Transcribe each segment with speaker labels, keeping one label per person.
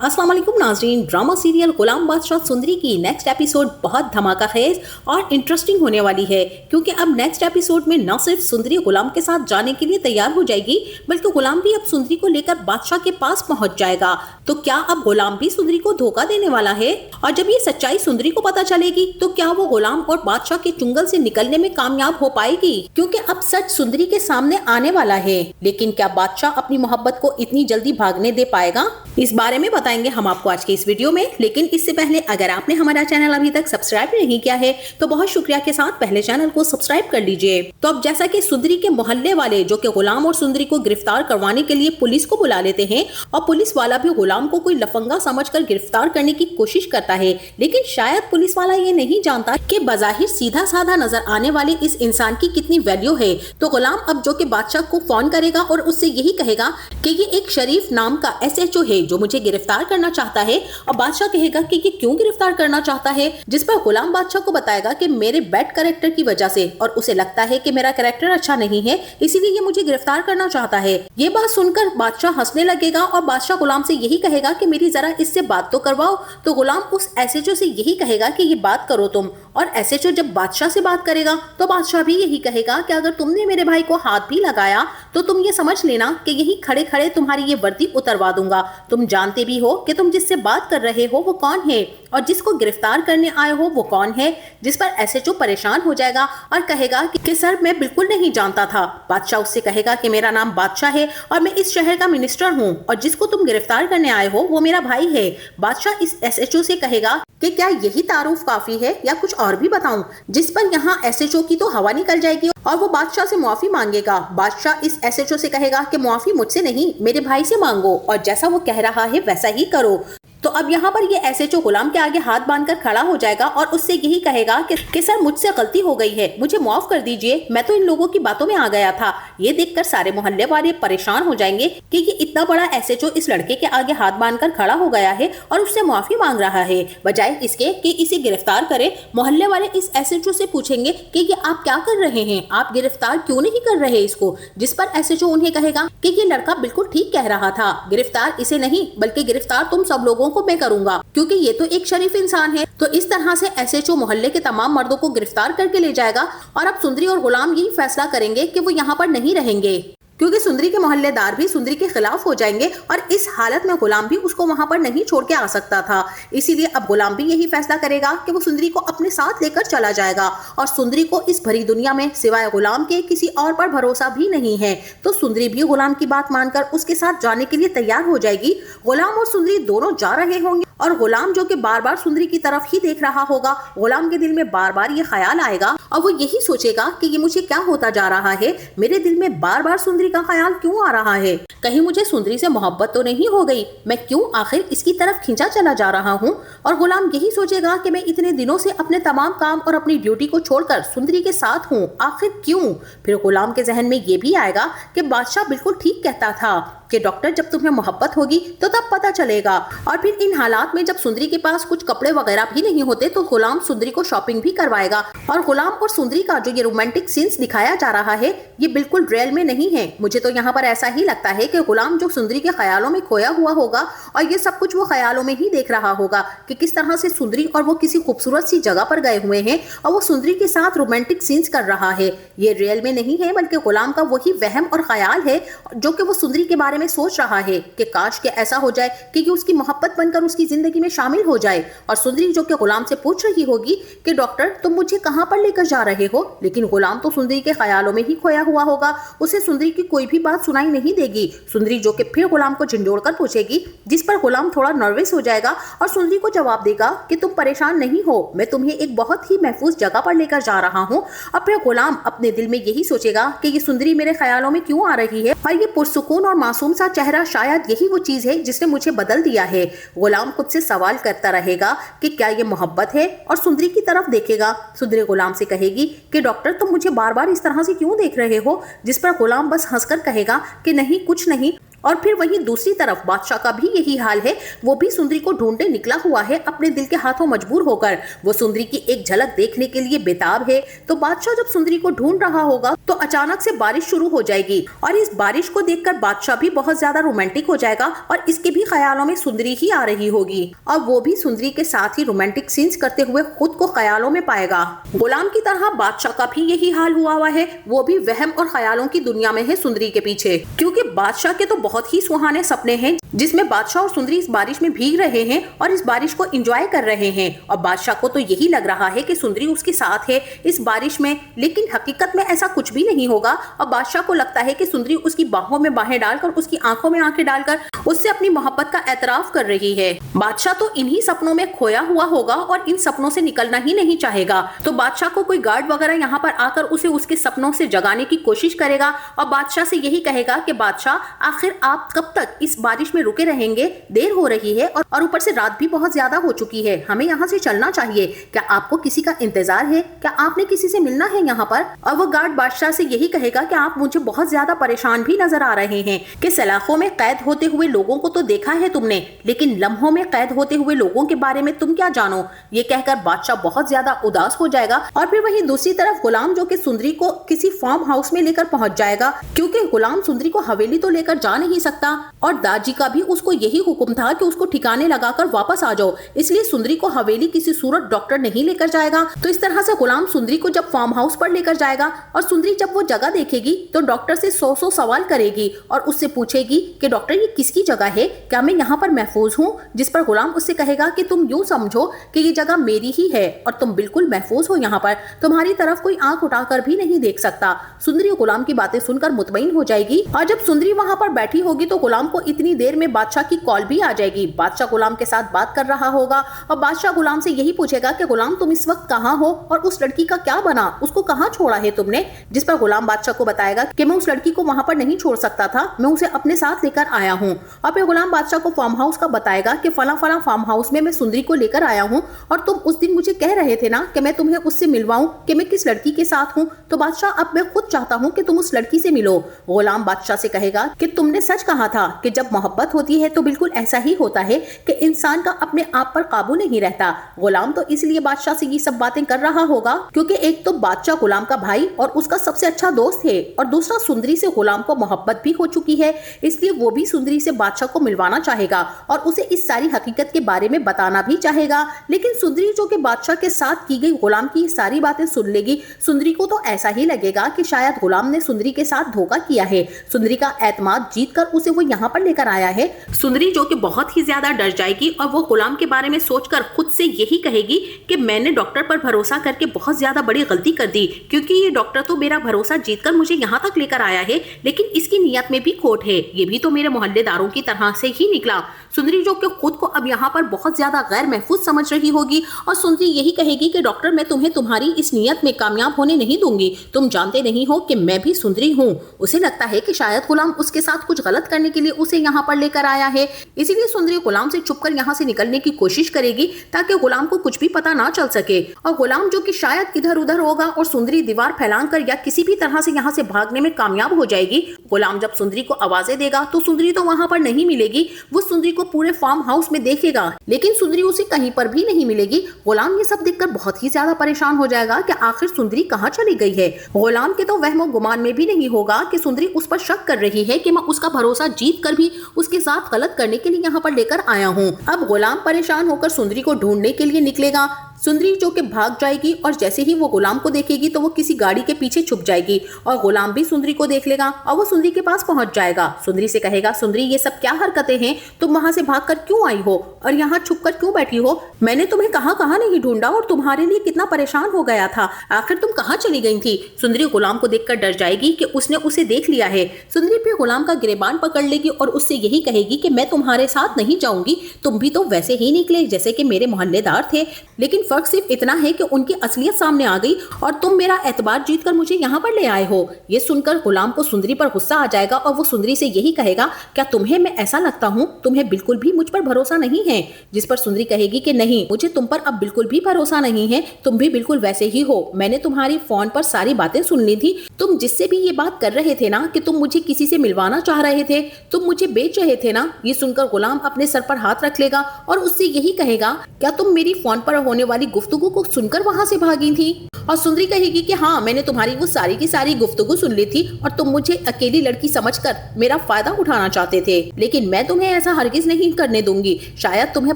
Speaker 1: अस्सलाम वालेकुम नाज़रीन। ड्रामा सीरियल गुलाम बादशाह सुंदरी की नेक्स्ट एपिसोड बहुत धमाका खेज और इंटरेस्टिंग होने वाली है, क्योंकि अब नेक्स्ट एपिसोड में न सिर्फ सुंदरी गुलाम के साथ जाने के लिए तैयार हो जाएगी, बल्कि गुलाम भी अब सुंदरी को लेकर बादशाह के पास पहुंच जाएगा। तो क्या अब गुलाम भी सुंदरी को धोखा देने वाला है? और जब ये सच्चाई सुंदरी को पता चलेगी तो क्या वो गुलाम और बादशाह के चुंगल से निकलने में कामयाब हो पाएगी? क्योंकि अब सच सुंदरी के सामने आने वाला है। लेकिन क्या बादशाह अपनी मोहब्बत को इतनी जल्दी भागने दे पाएगा? इस बारे में बताएंगे हम आपको आज के इस वीडियो में। लेकिन इससे पहले अगर आपने हमारा चैनल अभी तक सब्सक्राइब नहीं किया है तो बहुत शुक्रिया के साथ पहले चैनल को सब्सक्राइब कर लीजिए। तो अब जैसा कि सुंदरी के मोहल्ले वाले जो कि गुलाम और सुंदरी को गिरफ्तार करवाने के लिए पुलिस को बुला लेते हैं, और पुलिस वाला भी गुलाम को कोई लफंगा समझकर गिरफ्तार करने की कोशिश करता है, लेकिन शायद पुलिस वाला ये नहीं जानता कि बजाहिर सीधा साधा नजर आने वाले इस इंसान की कितनी वैल्यू है। तो गुलाम अब जो कि बादशाह को फोन करेगा और उससे यही कहेगा कि ये एक शरीफ नाम का SHO है जो मुझे गिरफ्तार करना चाहता है। और बादशाह कहेगा कि ये क्यों गिरफ्तार करना चाहता है, जिस पर गुलाम बादशाह को बताएगा कि मेरे बैड कैरेक्टर की वजह से, और उसे लगता है कि मेरा कैरेक्टर अच्छा नहीं है, इसीलिए ये मुझे गिरफ्तार करना चाहता है। ये बात सुनकर बादशाह हंसने लगेगा और बादशाह गुलाम से यही कहेगा कि मेरी जरा इससे बात तो करवाओ। तो गुलाम उस SHO से यही कहेगा कि ये बात करो तुम। और SHO जब बादशाह से बात करेगा तो बादशाह भी यही कहेगा कि अगर तुमने मेरे भाई को हाथ भी लगाया तो तुम ये समझ लेना कि यही खड़े खड़े तुम्हारी ये वर्दी उतरवा दूंगा। तुम जानते भी हो कि तुम जिससे बात कर रहे हो वो कौन है, और जिसको गिरफ्तार करने आए हो वो कौन है। जिस पर SHO परेशान हो जाएगा और कहेगा कि सर मैं बिल्कुल नहीं जानता था। बादशाह उससे कहेगा कि मेरा नाम बादशाह है और मैं इस शहर का मिनिस्टर हूँ, और जिसको तुम गिरफ्तार करने आए हो वो मेरा भाई है। बादशाह इस SHO से कहेगा कि क्या यही तारुफ काफी है या कुछ और भी बताऊं, जिस पर यहाँ SHO की तो हवा निकल जाएगी और वो बादशाह से माफी मांगेगा। बादशाह इस SHO से कहेगा कि माफी मुझसे नहीं मेरे भाई से मांगो, और जैसा वो कह रहा है वैसा ही करो। तो अब यहाँ पर ये SHO गुलाम के आगे हाथ बांधकर खड़ा हो जाएगा और उससे यही कहेगा कि सर मुझसे गलती हो गई है, मुझे माफ कर दीजिए, मैं तो इन लोगों की बातों में आ गया था। ये देखकर सारे मोहल्ले वाले परेशान हो जाएंगे कि ये इतना बड़ा SHO इस लड़के के आगे हाथ बांधकर खड़ा हो गया है और उससे माफी मांग रहा है, बजाय इसके कि इसे गिरफ्तार करे। मोहल्ले वाले इस SHO से पूछेंगे कि ये आप क्या कर रहे हैं, आप गिरफ्तार क्यों नहीं कर रहे इसको। जिस पर SHO उन्हें कहेगा कि ये लड़का बिल्कुल ठीक कह रहा था, गिरफ्तार इसे नहीं बल्कि गिरफ्तार तुम सब लोगों को मैं करूंगा, क्योंकि ये तो एक शरीफ इंसान है। तो इस तरह से SHO मोहल्ले के तमाम मर्दों को गिरफ्तार करके ले जाएगा, और अब सुंदरी और गुलाम यही फैसला करेंगे कि वो यहाँ पर नहीं रहेंगे, क्योंकि सुंदरी के मोहल्लेदार भी सुंदरी के खिलाफ हो जाएंगे और इस हालत में गुलाम भी उसको वहां पर नहीं छोड़ के आ सकता था। इसीलिए अब गुलाम भी यही फैसला करेगा कि वो सुंदरी को अपने साथ लेकर चला जाएगा, और सुंदरी को इस भरी दुनिया में सिवाय गुलाम के किसी और पर भरोसा भी नहीं है। तो सुंदरी भी गुलाम की बात मानकर उसके साथ जाने के लिए तैयार हो जाएगी। गुलाम और सुंदरी दोनों जा रहे होंगे, और गुलाम जो कि बार बार सुंदरी की तरफ ही देख रहा होगा, गुलाम के दिल में बार बार ये ख्याल आएगा और वो यही सोचेगा कि ये मुझे क्या होता जा रहा है, मेरे दिल में बार बार सुंदरी का ख्याल क्यों आ रहा है, कहीं मुझे सुंदरी से मोहब्बत तो नहीं हो गई, मैं क्यों आखिर इसकी तरफ खींचा चला जा रहा हूँ। और गुलाम यही सोचेगा कि मैं इतने दिनों से अपने तमाम काम और अपनी ड्यूटी को छोड़कर सुंदरी के साथ हूँ, आखिर क्यों। फिर गुलाम के जहन में ये भी आएगा कि बादशाह बिल्कुल ठीक कहता था कि डॉक्टर जब तुम्हें मोहब्बत होगी तो तब पता चलेगा। और फिर इन हालात में जब सुंदरी के पास कुछ कपड़े वगैरह भी नहीं होते तो गुलाम सुंदरी को शॉपिंग भी करवाएगा। और गुलाम और सुंदरी का जो ये रोमांटिक सीन्स दिखाया जा रहा है ये बिल्कुल रियल में नहीं है। मुझे तो यहाँ पर ऐसा ही लगता है कि गुलाम जो सुंदरी के ख्यालों में खोया हुआ होगा, और ये सब कुछ वो ख्यालों में ही देख रहा होगा कि किस तरह से सुंदरी और वो किसी खूबसूरत सी जगह पर गए हुए हैं और वो सुंदरी के साथ रोमांटिक सीन्स कर रहा है। ये रियल में नहीं है, बल्कि गुलाम का वही वहम और ख्याल है जो कि वो सुंदरी के बारे में सोच रहा है कि काश के ऐसा हो जाए कि ये उसकी मोहब्बत बनकर उसकी जिंदगी में शामिल हो जाए। और सुंदरी जो कि गुलाम से पूछ रही होगी कि डॉक्टर तुम मुझे कहां पर लेकर जा रहे हो, लेकिन गुलाम तो सुंदरी के ख्यालों में ही खोया हुआ होगा, उसे सुंदरी की कोई भी बात सुनाई नहीं देगी। सुंदरी जो कि फिर गुलाम को झंझोड़ कर पूछेगी, जिस पर गुलाम थोड़ा नर्वस हो जाएगा और सुंदरी को जवाब देगा कि तुम परेशान नहीं हो, मैं तुम्हें एक बहुत ही महफूज जगह पर लेकर जा रहा हूँ। और फिर गुलाम अपने दिल में यही सोचेगा कि ये सुंदरी मेरे ख्यालों में क्यों आ रही है, और ये पुरसुकून और मासूम सा चेहरा शायद यही वो चीज है जिसने मुझे बदल दिया है। गुलाम खुद से सवाल करता रहेगा कि क्या ये मोहब्बत है, और सुंदरी की तरफ देखेगा। सुंदरी गुलाम से कहेगी कि डॉक्टर तुम मुझे बार बार इस तरह से क्यों देख रहे हो, जिस पर गुलाम बस हंसकर कहेगा कि नहीं कुछ नहीं। और फिर वहीं दूसरी तरफ बादशाह का भी यही हाल है, वो भी सुंदरी को ढूंढने निकला हुआ है अपने दिल के हाथों मजबूर होकर। वो सुंदरी की एक झलक देखने के लिए बेताब है। तो बादशाह जब सुंदरी को ढूंढ रहा होगा तो अचानक से बारिश शुरू हो जाएगी और इस बारिश को देखकर बादशाह भी बहुत ज्यादा रोमांटिक हो जाएगा और इसके भी ख्यालों में सुंदरी ही आ रही होगी और वो भी सुंदरी के साथ ही रोमांटिक सीन्स करते हुए खुद को ख्यालों में पाएगा। गुलाम की तरह बादशाह का भी यही हाल हुआ है, वो भी वहम और ख्यालों की दुनिया में है सुंदरी के पीछे, क्योंकि बादशाह के तो बहुत ही सुहाने सपने हैं जिसमें बादशाह और सुंदरी इस बारिश में भीग रहे हैं और इस बारिश को एंजॉय कर रहे हैं और बादशाह को तो यही लग रहा है कि सुंदरी उसके साथ है इस बारिश में, लेकिन हकीकत में ऐसा कुछ भी नहीं होगा और बादशाह को लगता है कि सुंदरी उसकी बाहों में बाहें डालकर, उसकी आंखों में आंखें डालकर उससे अपनी मोहब्बत का एतराफ कर रही है। बादशाह तो इन्हीं सपनों में खोया हुआ होगा और इन सपनों से निकलना ही नहीं चाहेगा, तो बादशाह को कोई गार्ड वगैरह यहाँ पर आकर उसे उसके सपनों से जगाने की कोशिश करेगा और बादशाह से यही कहेगा कि बादशाह आखिर आप कब तक इस बारिश में रुके रहेंगे, देर हो रही है और ऊपर से रात भी बहुत ज्यादा हो चुकी है, हमें यहाँ से चलना चाहिए, क्या आपको किसी का इंतजार है, क्या आपने किसी से मिलना है यहाँ पर। और वो गार्ड बादशाह से यही कहेगा कि आप मुझे बहुत ज्यादा परेशान भी नजर आ रहे हैं कि सलाखों में कैद होते हुए लोगों को तो देखा है तुमने, लेकिन लम्हों में कैद होते हुए लोगों के बारे में तुम क्या जानो। ये कहकर बादशाह बहुत ज्यादा उदास हो जाएगा और फिर वहीं दूसरी तरफ गुलाम जो कि सुंदरी को किसी फार्म हाउस में लेकर पहुंच जाएगा, क्योंकि गुलाम सुंदरी को हवेली तो लेकर जा नहीं सकता और दाजी का भी उसको यही हुक्म था कि उसको ठिकाने लगाकर वापस आ जाओ, इसलिए सुंदरी को हवेली किसी सूरत डॉक्टर नहीं लेकर जाएगा। तो इस तरह से गुलाम सुंदरी को जब फार्म हाउस पर लेकर जाएगा और सुंदरी जब वो जगह देखेगी तो डॉक्टर से 100 सवाल करेगी और उससे पूछेगी कि डॉक्टर ये किसकी जगह है, क्या मैं यहाँ पर महफूज हूँ। जिस पर गुलाम उससे कहेगा कि तुम यूं समझो कि ये जगह मेरी ही है और तुम बिल्कुल महफूज हो, यहाँ पर तुम्हारी तरफ कोई आंख उठाकर भी नहीं देख सकता। सुंदरी गुलाम की बातें सुनकर मुतमईन हो जाएगी और जब सुंदरी वहाँ पर बैठी होगी तो गुलाम को इतनी देर में बादशाह की कॉल भी आ जाएगी। बादशाह गुलाम के साथ बात कर रहा होगा और बादशाह गुलाम से यही पूछेगा कि गुलाम तुम इस वक्त कहाँ हो और उस लड़की का क्या बना, उसको कहाँ छोड़ा है तुमने। जिस पर गुलाम बादशाह को बताएगा कि मैं उस लड़की को वहाँ पर नहीं छोड़ सकता था, मैं उसे अपने साथ लेकर आया हूँ। और फिर गुलाम बादशाह को फार्म हाउस का बताएगा कि फला फला फार्म हाउस में मैं सुंदरी को लेकर आया हूँ और तुम उस दिन मुझे कह रहे थे ना कि मैं तुम्हें उससे मिलवाऊं कि मैं किस लड़की के साथ हूँ, तो बादशाह अब मैं खुद चाहता हूँ कि तुम उस लड़की से मिलो। गुलाम बादशाह से कहेगा कि तुमने सच कहा था कि जब मोहब्बत होती है तो बिल्कुल ऐसा ही होता है कि इंसान का अपने आप पर काबू नहीं रहता। गुलाम तो इसलिए बादशाह से ये सब बातें कर रहा होगा क्योंकि एक तो बादशाह गुलाम का भाई और उसका सबसे अच्छा दोस्त है और दूसरा सुंदरी से गुलाम को मोहब्बत भी हो चुकी है, इसलिए वो भी सुंदरी से बादशाह को मिलवाना चाहेगा और उसे इस सारी हकीकत के बारे में बताना भी चाहेगा। लेकिन सुंदरी जो कि बादशाह के साथ की गई गुलाम की सारी बातें सुन लेगी, सुंदरी को तो ऐसा ही लगेगा कि शायद गुलाम ने सुंदरी के साथ धोखा किया है, सुंदरी का एतमाद जीतकर उसे वो यहाँ पर लेकर आया है। सुंदरी जो कि बहुत ही ज्यादा डर जाएगी और वो गुलाम के बारे में सोचकर खुद से यही कहेगी कि मैंने डॉक्टर पर भरोसा करके बहुत ज्यादा बड़ी गलती कर दी, क्योंकि ये डॉक्टर तो मेरा भरोसा जीतकर मुझे यहाँ तक लेकर आया है, लेकिन इसकी नीयत में भी खोट है, ये भी तो मेरे मोहल्लेदारों की तरह से ही निकला। सुंदरी जो कि खुद को अब यहाँ पर बहुत ज्यादा गैर महफूज समझ रही होगी और सुंदरी यही कहेगी कि डॉक्टर मैं तुम्हें तुम्हारी इस नीयत में कामयाब होने नहीं दूंगी, तुम जानते नहीं हो कि मैं भी सुंदरी हूँ। उसे लगता है कि शायद गुलाम उसके साथ कुछ गलत करने के लिए उसे यहाँ पर लेकर आया है, इसीलिए सुंदरी गुलाम से छुपकर यहाँ से निकलने की कोशिश करेगी ताकि गुलाम को कुछ भी पता ना चल सके। और गुलाम जो कि शायद इधर उधर होगा और सुंदरी दीवार फैलाकर या किसी भी तरह से यहाँ से भागने में कामयाब हो जाएगी। गुलाम जब सुंदरी को आवाजें देगा तो सुंदरी तो वहाँ पर नहीं मिलेगी, वो सुंदरी को पूरे फार्म हाउस में देखेगा लेकिन सुंदरी उसे कहीं पर भी नहीं मिलेगी। गुलाम ये सब देखकर बहुत ही ज्यादा परेशान हो जाएगा कि आखिर सुंदरी कहाँ चली गई है। गुलाम के तो वहमो गुमान में भी नहीं होगा कि सुंदरी उस पर शक कर रही है कि मैं उसका भरोसा जीत कर भी उसके साथ गलत करने के लिए यहाँ पर लेकर आया हूँ। अब गुलाम परेशान होकर सुंदरी को ढूंढने के लिए निकलेगा। सुंदरी जो कि भाग जाएगी और जैसे ही वो गुलाम को देखेगी तो वो किसी गाड़ी के पीछे छुप जाएगी और गुलाम भी सुंदरी को देख लेगा और वो सुंदरी के पास पहुंच जाएगा। सुंदरी से कहेगा सुंदरी ये सब क्या हरकतें हैं, तुम वहां से भागकर क्यों आई हो और यहाँ छुपकर क्यों बैठी हो, मैंने तुम्हें कहाँ कहाँ नहीं ढूंढा और तुम्हारे लिए कितना परेशान हो गया था, आखिर तुम कहाँ चली गई थी। सुंदरी गुलाम को देखकर डर जाएगी कि उसने उसे देख लिया है। सुंदरी फिर गुलाम का गिरेबान पकड़ लेगी और उससे यही कहेगी कि मैं तुम्हारे साथ नहीं जाऊंगी, तुम भी तो वैसे ही निकले जैसे कि मेरे मोहल्लेदार थे, लेकिन फर्क सिर्फ इतना है कि उनकी असलियत सामने आ गई और तुम मेरा एतबार जीतकर मुझे यहाँ पर ले आए हो। ये सुनकर गुलाम को सुंदरी पर गुस्सा आ जाएगा और वो सुंदरी से यही कहेगा, क्या तुम्हें मैं ऐसा लगता हूँ? तुम्हें बिल्कुल भी मुझ पर भरोसा नहीं है। जिस पर सुंदरी कहेगी कि नहीं, मुझे तुम पर अब बिल्कुल भी भरोसा नहीं है, तुम भी बिल्कुल वैसे ही हो। मैंने तुम्हारी फोन पर सारी बातें सुन ली थी। तुम जिससे भी ये बात कर रहे थे ना कि तुम मुझे किसी से मिलवाना चाह रहे थे, तुम मुझे बेच रहे थे ना। ये सुनकर गुलाम अपने सर पर हाथ रख लेगा और उससे यही कहेगा, क्या तुम मेरी फोन पर होने वाली गुफ्तगू को सुनकर वहां से भागी थी? और सुंदरी कहेगी कि हाँ, मैंने तुम्हारी वो सारी की सारी गुफ्तगू सुन ली थी और तुम मुझे अकेली लड़की समझकर मेरा फायदा उठाना चाहते थे, लेकिन मैं तुम्हें ऐसा हरगिज नहीं करने दूंगी। शायद तुम्हें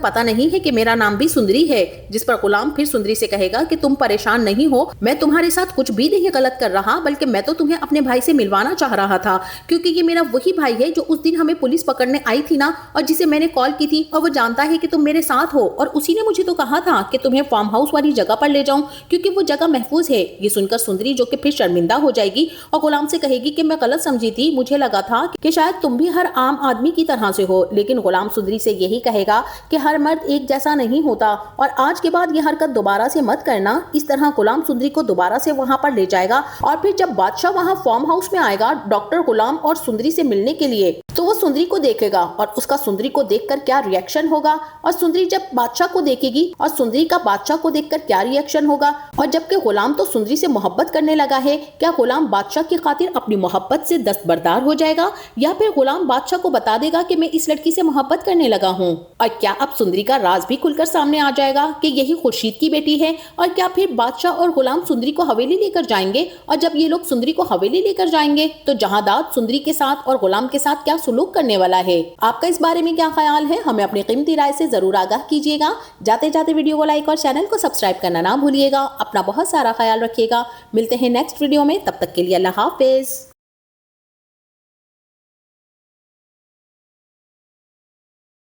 Speaker 1: पता नहीं है कि मेरा नाम भी सुंदरी है। जिस पर गुलाम फिर सुंदरी से कहेगा कि तुम परेशान नहीं हो, मैं तुम्हारे साथ कुछ भी नहीं गलत कर रहा, बल्कि मैं तो तुम्हें अपने भाई से मिलवाना चाह रहा था, क्योंकि ये मेरा वही भाई है जो उस दिन हमें पुलिस पकड़ने आई थी ना, और जिसे मैंने कॉल की थी, और वो जानता है कि तुम मेरे साथ हो, और उसी ने मुझे तो कहा था कि तुम्हें फार्म हाउस वाली जगह पर ले जाऊं क्योंकि वो जगह महफूज है। ये सुनकर सुंदरी जो कि फिर शर्मिंदा हो जाएगी और गुलाम से कहेगी कि मैं गलत समझी थी, मुझे लगा था कि शायद तुम भी हर आम आदमी की तरह से हो। लेकिन गुलाम सुंदरी से यही कहेगा कि हर मर्द एक जैसा नहीं होता और आज के बाद ये हरकत दोबारा से मत करना। इस तरह गुलाम सुंदरी को दोबारा से वहां पर ले जाएगा और फिर जब बादशाह वहां फार्म हाउस में आएगा डॉक्टर गुलाम और सुंदरी से मिलने के लिए, तो वो सुंदरी को देखेगा और उसका सुंदरी को देखकर क्या रिएक्शन होगा, और सुंदरी जब बादशाह को देखेगी और सुंदरी का बादशाह को देखकर क्या रिएक्शन होगा। और जबकि गुलाम तो सुंदरी से मोहब्बत करने लगा है, क्या गुलाम बादशाह की खातिर अपनी मोहब्बत से दस्तबरदार हो जाएगा, या फिर गुलाम बादशाह को बता देगा कि मैं इस लड़की से मोहब्बत करने लगा हूँ? और क्या अब सुंदरी का राज भी खुलकर सामने आ जाएगा कि यही खुर्शीद की बेटी है? और क्या फिर बादशाह और गुलाम सुंदरी को हवेली लेकर जाएंगे, और जब ये लोग सुंदरी को हवेली लेकर जाएंगे तो जहादाद सुंदरी के साथ और गुलाम के साथ क्या सुलूक करने वाला है? आपका इस बारे में क्या ख्याल है? हमें अपनी कीमती राय से जरूर आगाह कीजिएगा। जाते जाते वीडियो को लाइक और चैनल को सब्सक्राइब करना ना भूलिएगा। अपना बहुत सारा ख्याल रखिएगा। मिलते हैं नेक्स्ट वीडियो में, तब तक के लिए अल्लाह हाफिज।